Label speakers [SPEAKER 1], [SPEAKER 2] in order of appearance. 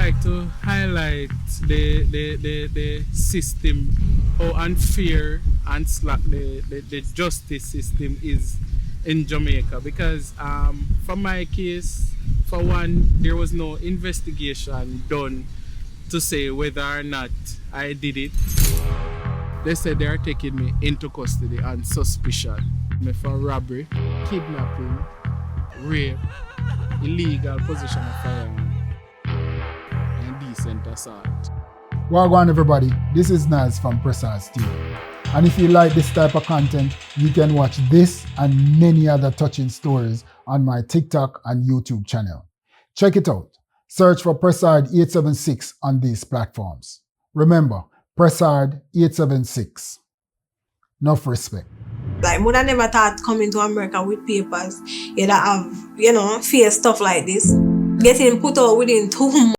[SPEAKER 1] like to highlight the system, how unfair and slack the justice system is in Jamaica. Because for my case, for one, there was no investigation done to say whether or not I did it. They said they are taking me into custody on suspicion for robbery, kidnapping, rape, illegal possession of firearm, and decent assault.
[SPEAKER 2] Welcome everybody, this is Naz from Pressards TV. And if you like this type of content, you can watch this and many other touching stories on my TikTok and YouTube channel. Check it out. Search for Pressard 876 on these platforms. Remember, Pressard 876. Enough respect.
[SPEAKER 3] Like, would I never thought coming to America with papers, you'd have, face stuff like this. Getting put out within 2 months.